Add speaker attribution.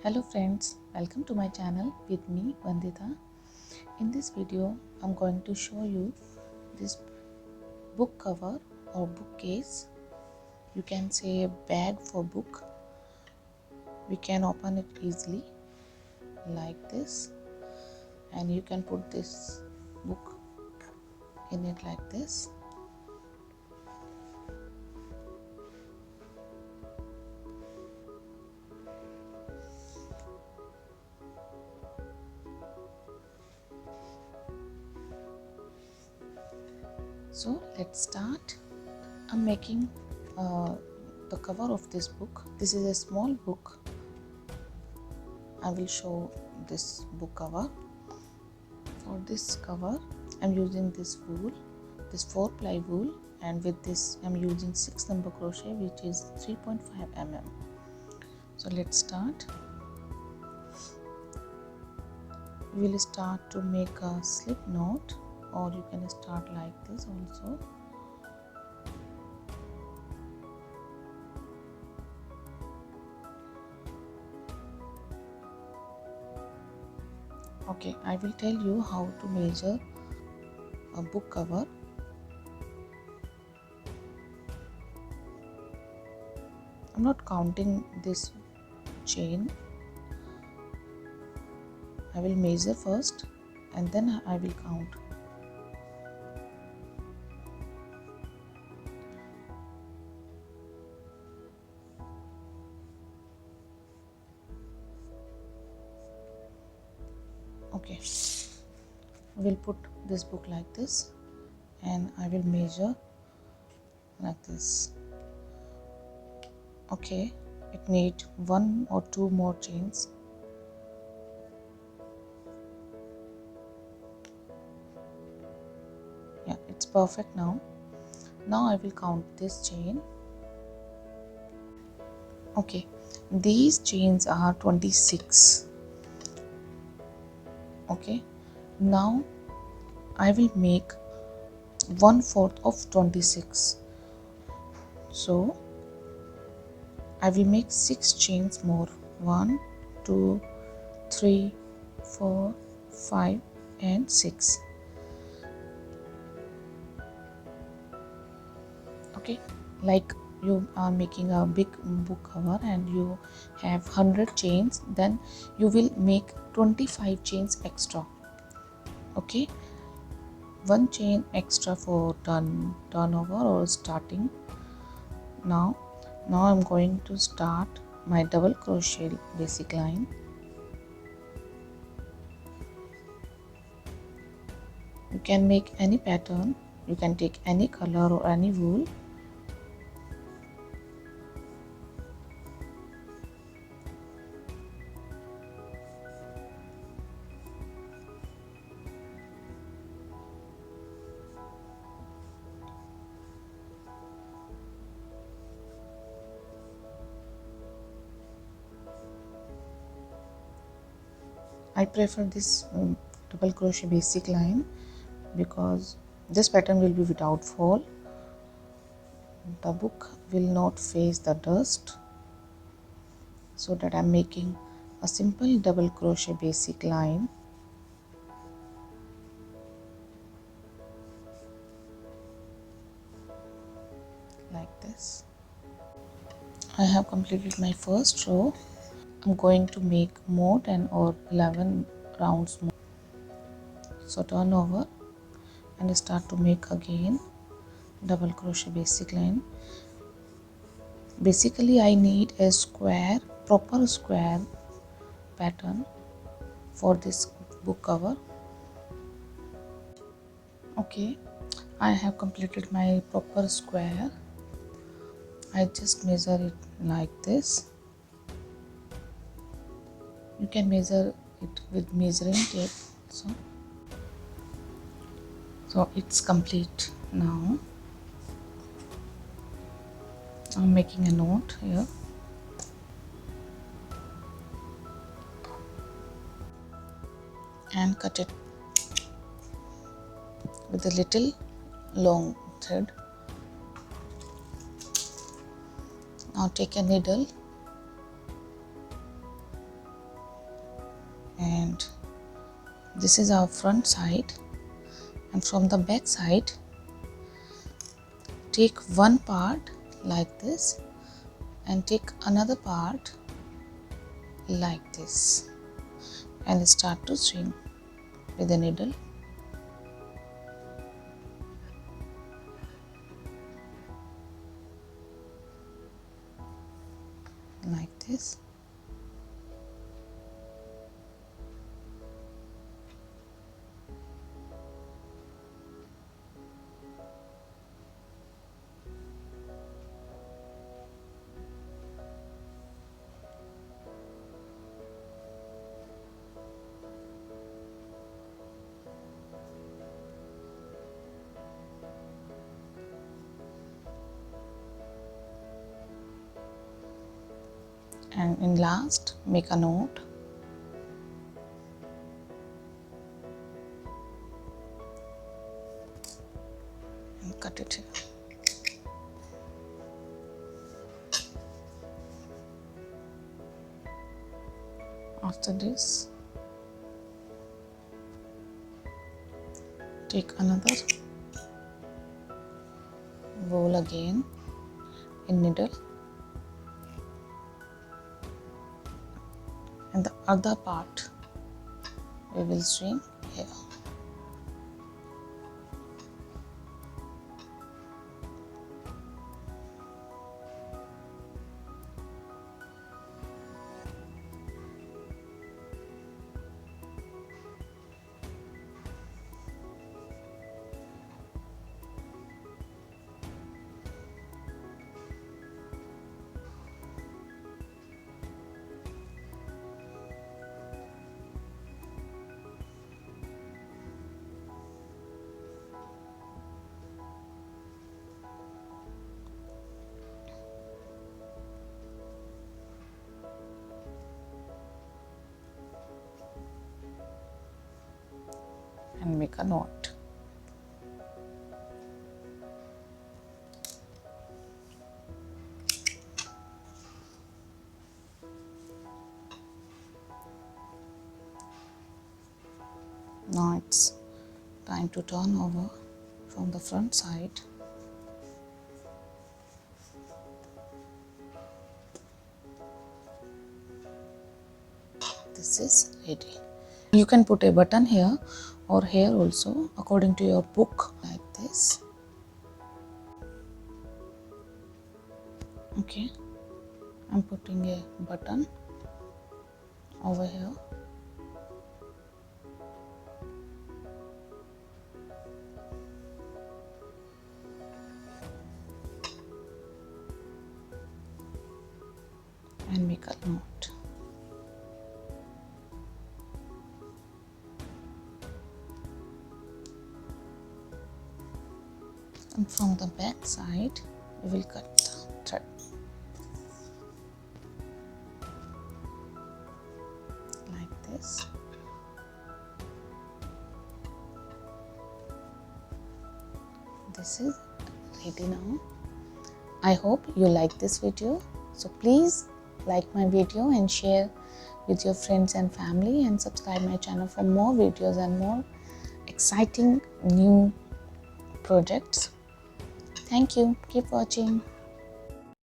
Speaker 1: Hello friends, welcome to my channel with me Vandita. In this video, I'm going to show you this book cover or bookcase. You can say a bag for book. We can open it easily like this, and you can put this book in it like this. So let's start. I'm making the cover of this book. This is a small book. I will show this book cover. For this cover, I'm using this wool, this 4-ply wool, and with this I'm using 6 number crochet, which is 3.5 mm. So let's start. We will start to make a slip knot, or you can start like this also. Okay, I will tell you how to measure a book cover. I'm not counting this chain. I will measure first and then I will count. Okay, I will put this book like this and I will measure like this. Okay, it needs 1 or 2 more chains. Yeah, it's perfect now. Now I will count this chain. Okay, these chains are 26. Okay, now I will make 1/4 of 26. So I will make 6 chains more. 1, 2, 3, 4, 5 and 6. Okay, like you are making a big book cover and you have 100 chains, then you will make 25 chains extra. Okay, 1 chain extra for turnover or starting. Now I'm going to start my double crochet basic line. You can make any pattern, you can take any color or any wool. I prefer this double crochet basic line because this pattern will be without fall. The book will not face the dust, so that I'm making a simple double crochet basic line. Like this. I have completed my first row. I'm going to make more 10 or 11 rounds more. So turn over and start to make again double crochet basic line. Basically I need a square, proper square pattern for this book cover. Okay, I have completed my proper square. I just measure it like this. You can measure it with measuring tape also. So it's complete now. I'm making a knot here. And cut it with a little long thread. Now take a needle This is our front side, and from the back side take one part like this and take another part like this and start to seam with a needle. Like this. And in last, make a knot and cut it here. After this, take another roll again in needle, and the other part we will seam here. And make a knot. Now it's time to turn over from the front side. This is ready. You can put a button here or here also according to your book, like this. Okay, I'm putting a button over here. And make a knot. And from the back side we will cut the thread like this. This is ready now. I hope you like this video, so please like my video and share with your friends and family, and subscribe my channel for more videos and more exciting new projects. Thank you. Keep watching.